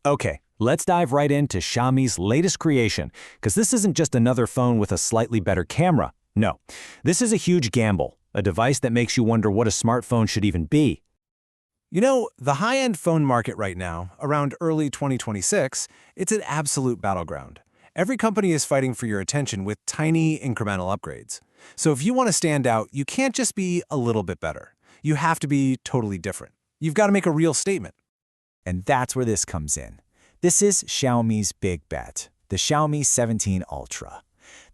Okay, let's dive right into Xiaomi's latest creation, because this isn't just another phone with a slightly better camera. No, this is a huge gamble, a device that makes you wonder what a smartphone should even be. You know, the high-end phone market right now, around early 2026, it's an absolute battleground. Every company is fighting for your attention with tiny incremental upgrades. So if you want to stand out, you can't just be a little bit better. You have to be totally different. You've got to make a real statement. And that's where this comes in. This is Xiaomi's big bet, the Xiaomi 17 Ultra.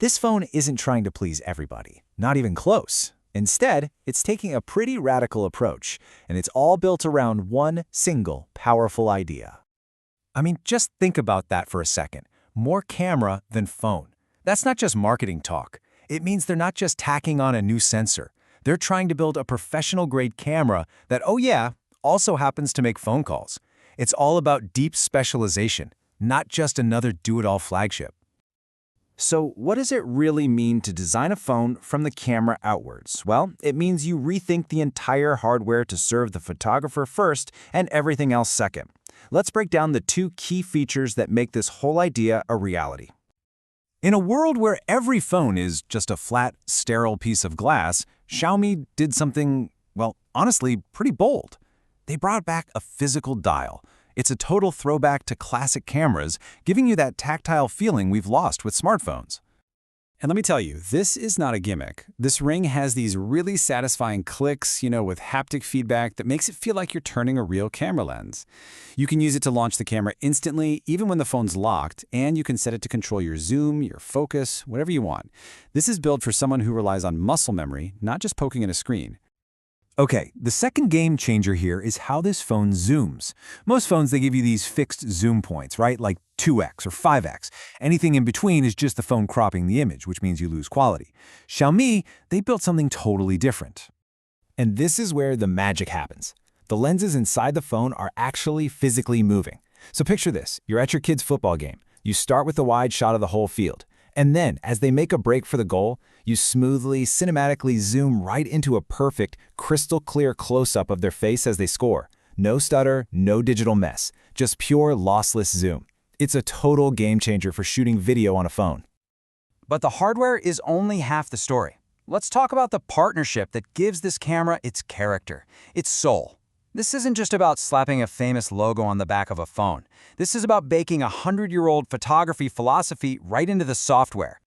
This phone isn't trying to please everybody, not even close. Instead, it's taking a pretty radical approach, and it's all built around one single powerful idea. I mean, just think about that for a second. More camera than phone. That's not just marketing talk. It means they're not just tacking on a new sensor. They're trying to build a professional-grade camera that, oh yeah, also happens to make phone calls. It's all about deep specialization, not just another do-it-all flagship. So what does it really mean to design a phone from the camera outwards? Well, it means you rethink the entire hardware to serve the photographer first and everything else second. Let's break down the two key features that make this whole idea a reality. In a world where every phone is just a flat, sterile piece of glass, Xiaomi did something, well, honestly, pretty bold. They brought back a physical dial. It's a total throwback to classic cameras, giving you that tactile feeling we've lost with smartphones. And let me tell you, this is not a gimmick. This ring has these really satisfying clicks, with haptic feedback that makes it feel like you're turning a real camera lens. You can use it to launch the camera instantly, even when the phone's locked, and you can set it to control your zoom, your focus, whatever you want. This is built for someone who relies on muscle memory, not just poking at a screen. Okay, the second game changer here is how this phone zooms. Most phones, they give you these fixed zoom points, right? Like 2x or 5x. Anything in between is just the phone cropping the image, which means you lose quality. Xiaomi, they built something totally different. And this is where the magic happens. The lenses inside the phone are actually physically moving. So picture this, you're at your kid's football game. You start with a wide shot of the whole field. And then, as they make a break for the goal, you smoothly, cinematically zoom right into a perfect, crystal-clear close-up of their face as they score. No stutter, no digital mess, just pure lossless zoom. It's a total game-changer for shooting video on a phone. But the hardware is only half the story. Let's talk about the partnership that gives this camera its character, its soul. This isn't just about slapping a famous logo on the back of a phone. This is about baking a 100-year-old photography philosophy right into the software.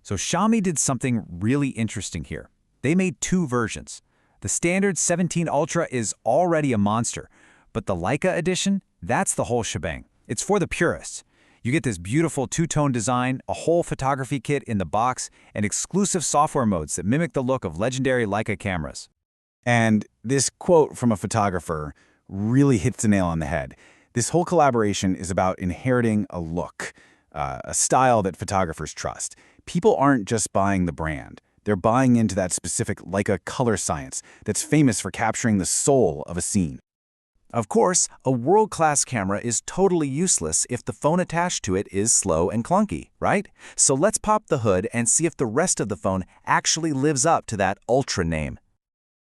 So Xiaomi did something really interesting here. They made two versions. The standard 17 Ultra is already a monster, but the Leica edition, that's the whole shebang. It's for the purists. You get this beautiful two-tone design, a whole photography kit in the box, and exclusive software modes that mimic the look of legendary Leica cameras. And this quote from a photographer really hits the nail on the head. This whole collaboration is about inheriting a look, a style that photographers trust. People aren't just buying the brand. They're buying into that specific Leica color science that's famous for capturing the soul of a scene. Of course, a world-class camera is totally useless if the phone attached to it is slow and clunky, right? So let's pop the hood and see if the rest of the phone actually lives up to that Ultra name.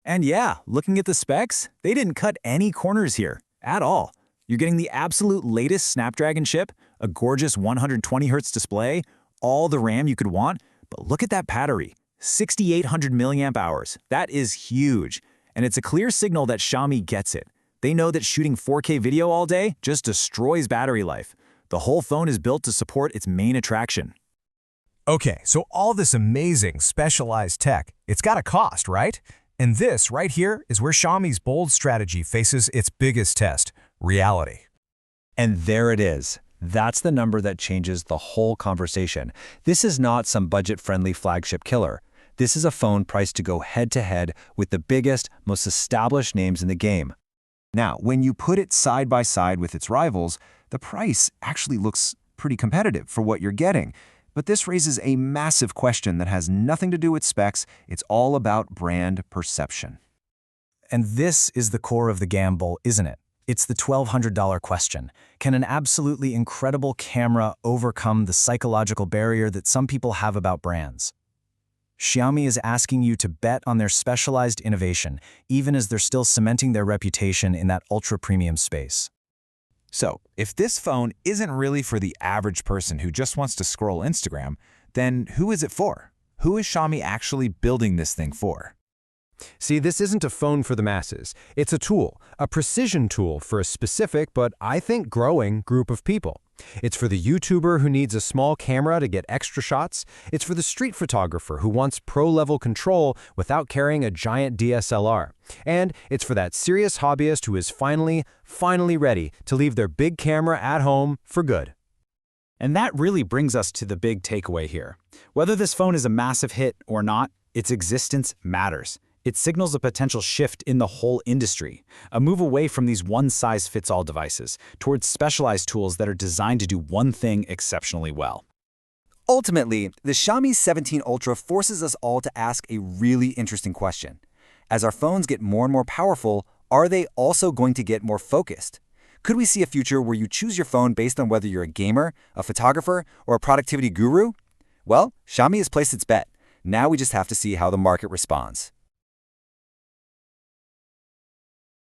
And yeah, looking at the specs, they didn't cut any corners here, at all. You're getting the absolute latest Snapdragon chip, a gorgeous 120Hz display, all the RAM you could want, but look at that battery, 6,800 milliamp hours. That is huge, and it's a clear signal that Xiaomi gets it. They know that shooting 4K video all day just destroys battery life. The whole phone is built to support its main attraction. Okay, so all this amazing, specialized tech, it's got a cost, right? And this right here is where Xiaomi's bold strategy faces its biggest test, reality. And there it is. That's the number that changes the whole conversation. This is not some budget-friendly flagship killer. This is a phone priced to go head-to-head with the biggest, most established names in the game. Now, when you put it side by side with its rivals, the price actually looks pretty competitive for what you're getting. But this raises a massive question that has nothing to do with specs. It's all about brand perception. And this is the core of the gamble, isn't it? It's the $1,200 question. Can an absolutely incredible camera overcome the psychological barrier that some people have about brands? Xiaomi is asking you to bet on their specialized innovation, even as they're still cementing their reputation in that ultra-premium space. So, if this phone isn't really for the average person who just wants to scroll Instagram, then who is it for? Who is Xiaomi actually building this thing for? See, this isn't a phone for the masses. It's a tool, a precision tool for a specific, but I think growing, group of people. It's for the YouTuber who needs a small camera to get extra shots. It's for the street photographer who wants pro-level control without carrying a giant DSLR. And it's for that serious hobbyist who is finally ready to leave their big camera at home for good. And that really brings us to the big takeaway here. Whether this phone is a massive hit or not, its existence matters. It signals a potential shift in the whole industry, a move away from these one-size-fits-all devices towards specialized tools that are designed to do one thing exceptionally well. Ultimately, the Xiaomi 17 Ultra forces us all to ask a really interesting question. As our phones get more and more powerful, are they also going to get more focused? Could we see a future where you choose your phone based on whether you're a gamer, a photographer, or a productivity guru? Well, Xiaomi has placed its bet. Now we just have to see how the market responds.